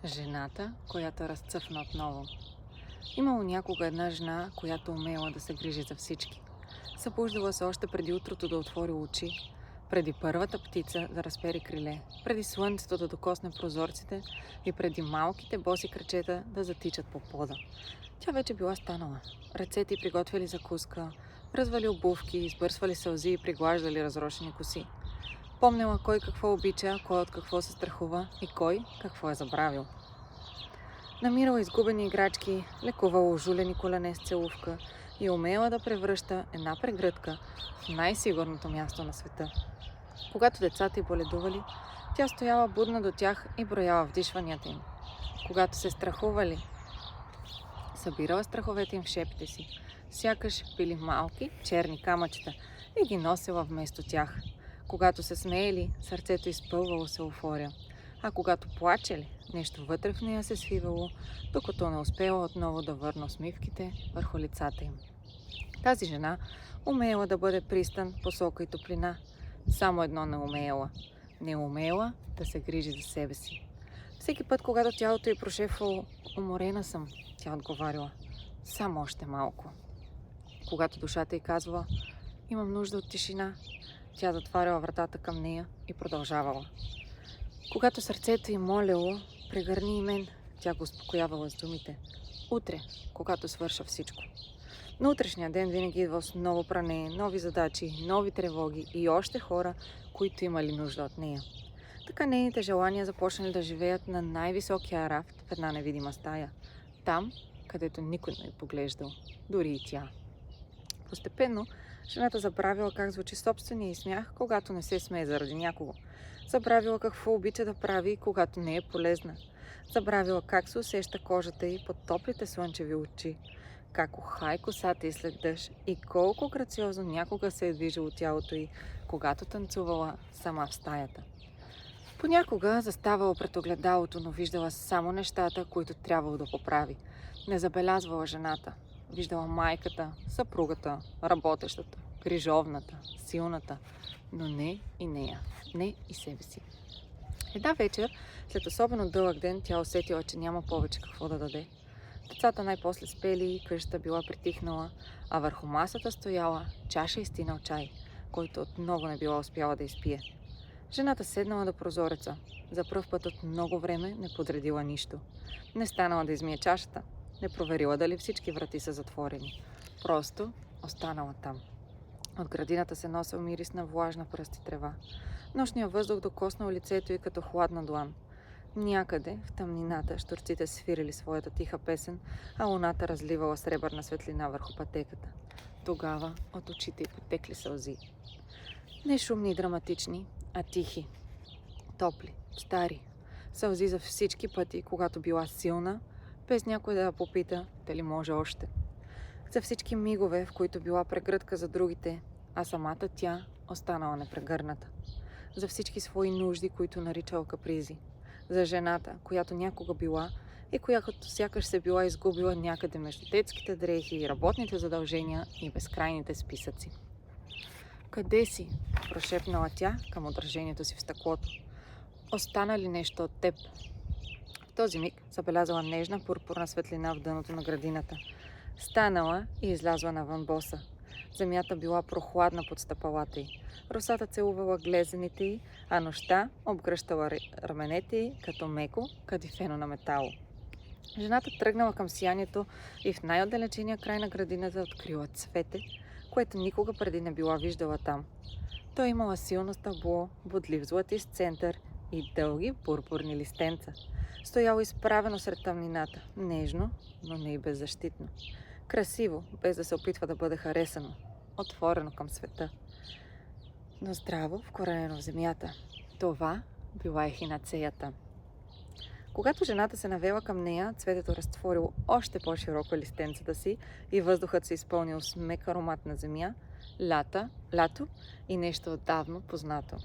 Жената, която разцъфна отново. Имало някога една жена, която умела да се грижи за всички. Събуждала се още преди утрото да отвори очи, преди първата птица да разпери криле, преди слънцето да докосне прозорците и преди малките боси крачета да затичат по пода. Тя вече била станала. Ръцете й приготвили закуска, развали обувки, избърсвали сълзи и приглаждали разрошени коси. Помнила кой какво обича, кой от какво се страхува и кой какво е забравил. Намирала изгубени играчки, лекувала ожулени колене с целувка и умела да превръща една прегръдка в най-сигурното място на света. Когато децата й боледували, тя стояла будна до тях и брояла вдишванията им. Когато се страхували, събирала страховете им в шепите си, сякаш били малки черни камъчета и ги носила вместо тях. Когато се смеели, сърцето изпълвало с еуфория, а когато плачели, нещо вътре в нея се свивало, докато не успела отново да върна усмивките върху лицата им. Тази жена умеела да бъде пристан, посока и топлина. Само едно не умеела. Не умела да се грижи за себе си. Всеки път, когато тялото й прошепвало "Уморена съм", тя отговаряла "Само още малко". Когато душата й казвала "Имам нужда от тишина", тя затваряла вратата към нея и продължавала. Когато сърцето й молело "Прегърни и мен", тя го успокоявала с думите "Утре, когато свърша всичко". На утрешния ден винаги идвал с ново пране, нови задачи, нови тревоги и още хора, които имали нужда от нея. Така нейните желания започнали да живеят на най-високия рафт в една невидима стая. Там, където никой не е поглеждал, дори и тя. Постепенно, жената забравила как звучи собствения й смях, когато не се смее заради някого. Забравила какво обича да прави, когато не е полезна. Забравила как се усеща кожата й под топлите слънчеви очи, как ухае косата й след дъжд и колко грациозно някога се е движило тялото й, когато танцувала сама в стаята. Понякога заставала пред огледалото, но виждала само нещата, които трябвало да поправи. Не забелязвала жената. Виждала майката, съпругата, работещата, грижовната, силната, но не и нея, не и себе си. Една вечер, след особено дълъг ден, тя усетила, че няма повече какво да даде. Децата най-после спели, къщата била притихнала, а върху масата стояла чаша и стинал чай, който отново не била успяла да изпие. Жената седнала до прозореца. За пръв път от много време не подредила нищо. Не станала да измие чашата. Не проверила дали всички врати са затворени. Просто останала там. От градината се носел мирис на влажна пръст и трева. Нощният въздух докоснал лицето й като хладна длан. Някъде в тъмнината щурците свирили своята тиха песен, а луната разливала сребърна светлина върху пътеката. Тогава от очите й потекли сълзи. Не шумни и драматични, а тихи, топли, стари. Сълзи за всички пъти, когато била силна, без някой да я попита дали може още. За всички мигове, в които била прегръдка за другите, а самата тя останала непрегърната. За всички свои нужди, които наричала капризи. За жената, която някога била и която сякаш се била изгубила някъде между детските дрехи и работните задължения и безкрайните списъци. "Къде си?" прошепнала тя към отражението си в стъклото. "Остана ли нещо от теб?" В този миг забелязала нежна пурпурна светлина в дъното на градината. Станала и излязла навън боса. Земята била прохладна под стъпалата й. Росата целувала глезените й, а нощта обгръщала раменете й като меко кадифено на метало. Жената тръгнала към сиянието и в най-отдалечения край на градината открила цвете, което никога преди не била виждала там. Той имала силно стъбло, бодлив златист център и дълги пурпурни листенца. Стояло изправено сред тъмнината, нежно, но не и беззащитно. Красиво, без да се опитва да бъде харесано, отворено към света, но здраво вкоренено в земята. Това била ехинацеята. Когато жената се навела към нея, цветето разтворило още по-широко листенцата си и въздухът се изпълнил с мек аромат на земя, лято и нещо отдавно познато.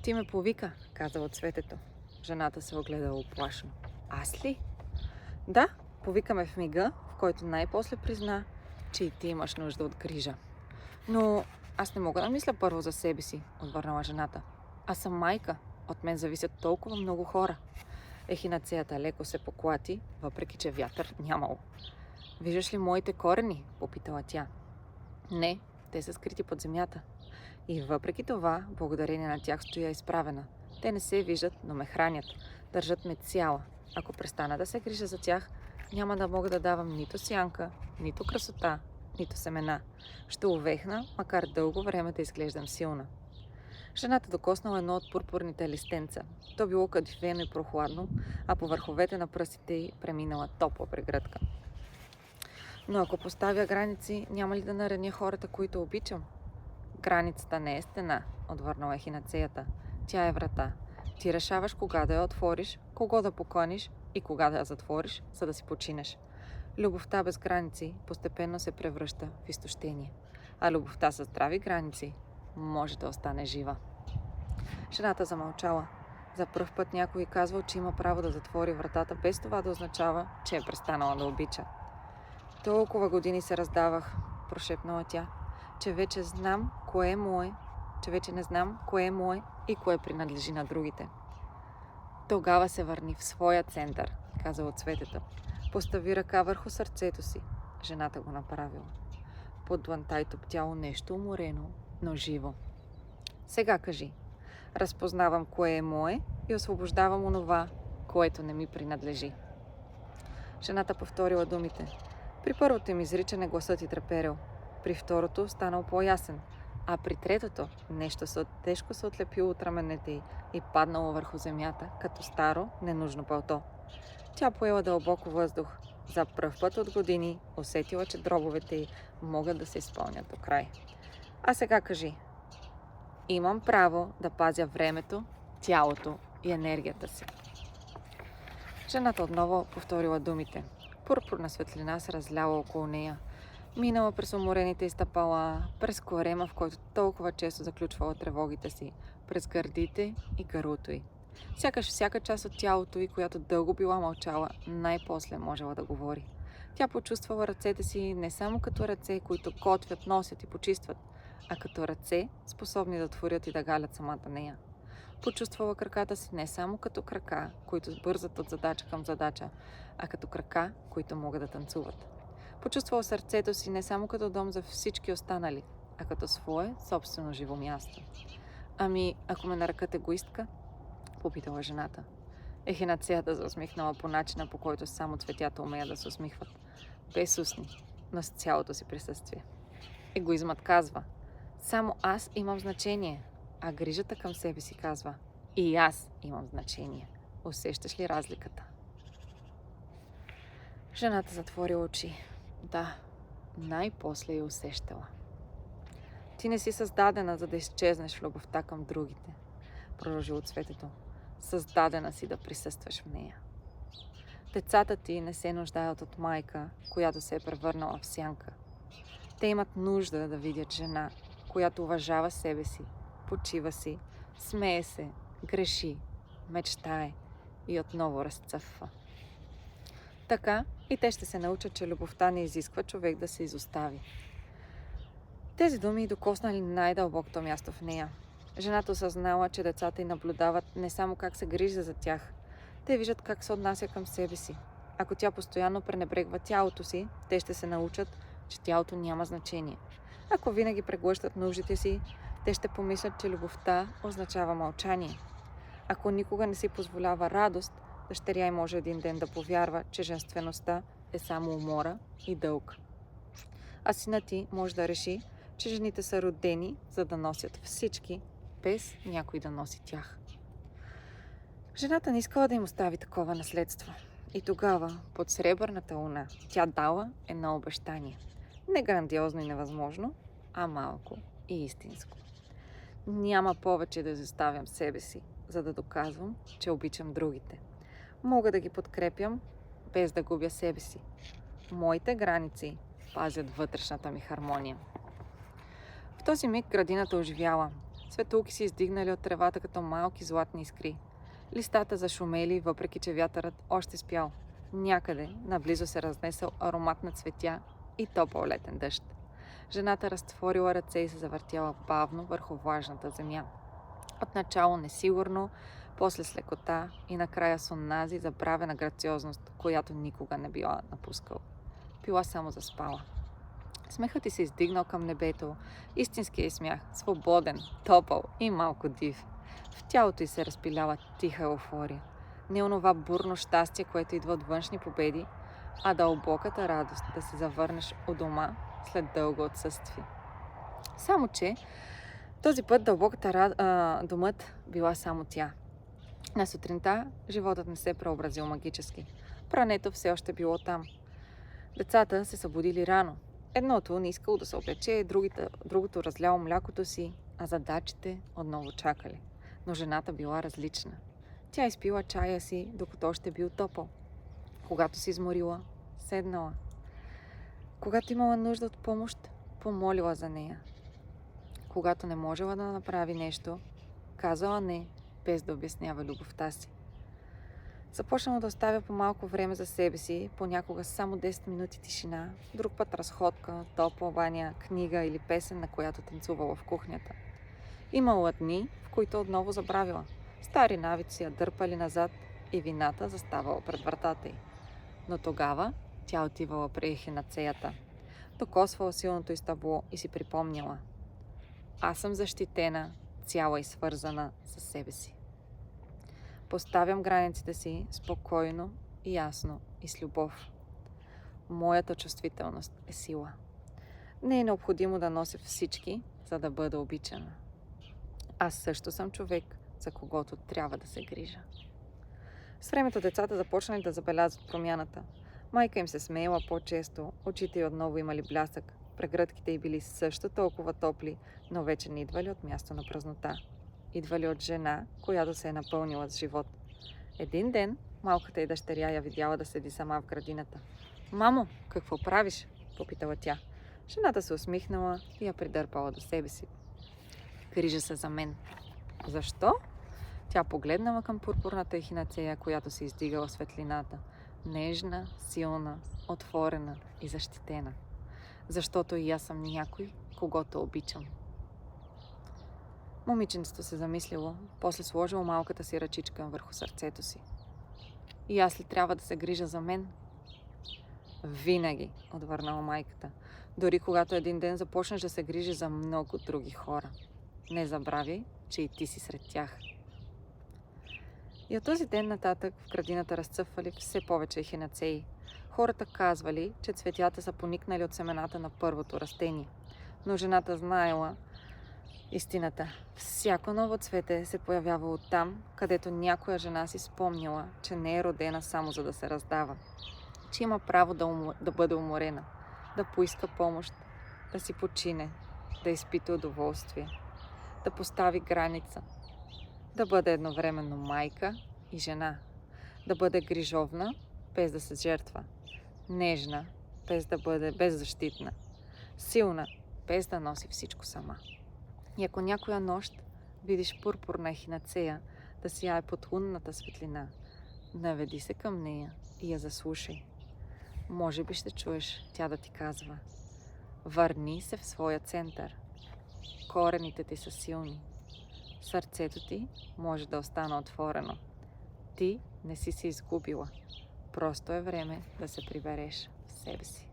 "Ти ме повика", казало цветето. Жената се огледала уплашено. "Аз ли?" "Да, повикаме в мига, в който най-после призна, че и ти имаш нужда от грижа." "Но аз не мога да мисля първо за себе си", отвърнала жената. "Аз съм майка. От мен зависят толкова много хора." Ехинацеята леко се поклати, въпреки че вятър нямало. Виждаш ли моите корени? Попитала тя. Не, те са скрити под земята. И въпреки това, благодарение на тях стоя изправена. Те не се виждат, но ме хранят. Държат ме цяла. Ако престана да се грижа за тях, няма да мога да давам нито сянка, нито красота, нито семена. Ще увехна, макар дълго време да изглеждам силна. Жената докоснала едно от пурпурните листенца. То било кадифено и прохладно, а по върховете на пръстите й преминала топла прегръдка. Но ако поставя граници, няма ли да нараня хората, които обичам? Границата не е стена, отвърнала ехинацеята. Тя е врата. Ти решаваш кога да я отвориш, кого да поклониш и кога да я затвориш, за да си починеш. Любовта без граници постепенно се превръща в изтощение, а любовта с здрави граници може да остане жива. Жената замълчала. За пръв път някой казвал, че има право да затвори вратата, без това да означава, че е престанала да обича. Толкова години се раздавах, прошепнала тя, че вече знам кое е мое, че вече не знам кое е мое и кое принадлежи на другите. Тогава се върни в своя център, казало цветето. Постави ръка върху сърцето си. Жената го направила. Под дланта й топтяло нещо уморено, но живо. Сега кажи. Разпознавам кое е мое и освобождавам онова, което не ми принадлежи. Жената повторила думите. При първото им изричане гласът й треперел. При второто станал по-ясен, а при третото нещо тежко се отлепило от раменете й и паднало върху земята, като старо, ненужно пълто. Тя поела дълбоко въздух. За пръв път от години усетила, че дробовете й могат да се изпълнят до край. А сега кажи. Имам право да пазя времето, тялото и енергията си. Жената отново повторила думите. Пурпурна светлина се разляла около нея. Минала през уморените й стъпала, през корема, в който толкова често заключвала тревогите си, през гърдите и гърлото й. Сякаш всяка част от тялото й, която дълго била мълчала, най-после можела да говори. Тя почувствала ръцете си не само като ръце, които готвят, носят и почистват, а като ръце, способни да творят и да галят самата нея. Почувствала краката си не само като крака, които бързат от задача към задача, а като крака, които могат да танцуват. Почувствала сърцето си не само като дом за всички останали, а като свое собствено живо място. Ами, ако ме нарекат егоистка? Попитала жената. Ехинацеята се усмихнала по начина, по който само цветята умеят да се усмихват. Без устни, но с цялото си присъствие. Егоизмът казва, само аз имам значение, а грижата към себе си казва, и аз имам значение. Усещаш ли разликата? Жената затвори очи. Да, най-после я усещала. Ти не си създадена, за да изчезнеш в любовта към другите, продължило цветето. Създадена си да присъстваш в нея. Децата ти не се нуждаят от майка, която се е превърнала в сянка. Те имат нужда да видят жена, която уважава себе си, почива си, смее се, греши, мечтае и отново разцъфва. Така и те ще се научат, че любовта не изисква човек да се изостави. Тези думи докоснали най-дълбокото място в нея. Жената осъзнала, че децата й наблюдават не само как се грижа за тях, те виждат как се отнася към себе си. Ако тя постоянно пренебрегва тялото си, те ще се научат, че тялото няма значение. Ако винаги преглъщат нуждите си, те ще помислят, че любовта означава мълчание. Ако никога не си позволява радост, дъщеря й може един ден да повярва, че женствеността е само умора и дълг. А синът ти може да реши, че жените са родени, за да носят всички, без някой да носи тях. Жената не искала да им остави такова наследство. И тогава, под сребърната луна, тя дала едно обещание. Не грандиозно и невъзможно, а малко и истинско. Няма повече да изоставям себе си, за да доказвам, че обичам другите. Мога да ги подкрепям, без да губя себе си. Моите граници пазят вътрешната ми хармония. В този миг градината оживяла. Светулки си издигнали от тревата като малки златни искри. Листата зашумели, въпреки че вятърът още спял. Някъде наблизо се разнесъл аромат на цветя и топъл летен дъжд. Жената разтворила ръце и се завъртяла бавно върху влажната земя. Отначало несигурно, после с лекота и накрая с онази забравена грациозност, която никога не била напускала. Била само заспала. Смехът ти се издигнал към небето, истинският смях, свободен, топъл и малко див. В тялото й се разпилява тиха еуфория. Не онова бурно щастие, което идва от външни победи, а дълбоката радост да се завърнеш у дома след дълго отсъствие. Само че този път домът била само тя. На сутринта животът не се преобразил магически. Прането все още било там. Децата се събудили рано. Едното не искало да се облече, другото разляло млякото си, а задачите отново чакали. Но жената била различна. Тя изпила чая си, докато още бил топъл. Когато се изморила, седнала. Когато имала нужда от помощ, помолила за нея. Когато не можела да направи нещо, казала не, без да обяснява любовта си. Започнала да оставя по малко време за себе си, понякога само 10 минути тишина, друг път разходка, топла баня, книга или песен, на която танцувала в кухнята. Имала дни, в които отново забравила. Стари навици я дърпали назад и вината заставала пред вратата й. Но тогава тя отивала при ехинацеята, докосвала силното й стъбло и си припомняла: аз съм защитена, цяла и свързана със себе си. Поставям границите си спокойно, ясно и с любов. Моята чувствителност е сила. Не е необходимо да нося всички, за да бъда обичана. Аз също съм човек, за когото трябва да се грижа. С времето децата започнали да забелязват промяната. Майка им се смеяла по-често, очите й отново имали блясък, прегръдките й били също толкова топли, но вече не идвали от място на празнота. Идвали от жена, която се е напълнила с живот. Един ден малката й дъщеря я видяла да седи сама в градината. Мамо, какво правиш? Попитала тя. Жената се усмихнала и я придърпала до себе си. Грижа се за мен. Защо? Тя погледнала към пурпурната ехинацея, която се издигала в светлината. Нежна, силна, отворена и защитена. Защото и аз съм някой, когото обичам. Момиченцето се замислило, после сложило малката си ръчичка върху сърцето си. И аз ли трябва да се грижа за мен? Винаги, отвърнала майката. Дори когато един ден започнеш да се грижи за много други хора. Не забравяй, че и ти си сред тях. И от този ден нататък в градината разцъфвали все повече ехинацеи. Хората казвали, че цветята са поникнали от семената на първото растение. Но жената знаела истината. Всяко ново цвете се появявало там, където някоя жена си спомняла, че не е родена само за да се раздава. Че има право да бъде уморена, да поиска помощ, да си почине, да изпита удоволствие, да постави граница, да бъде едновременно майка и жена, да бъде грижовна, без да се жертва, нежна, без да бъде беззащитна, силна, без да носи всичко сама. И ако някоя нощ видиш пурпурна ехинацея да сияе под лунната светлина, наведи се към нея и я заслушай. Може би ще чуеш тя да ти казва: върни се в своя център. Корените ти са силни. Сърцето ти може да остане отворено. Ти не си се изгубила. Просто е време да се прибереш в себе си.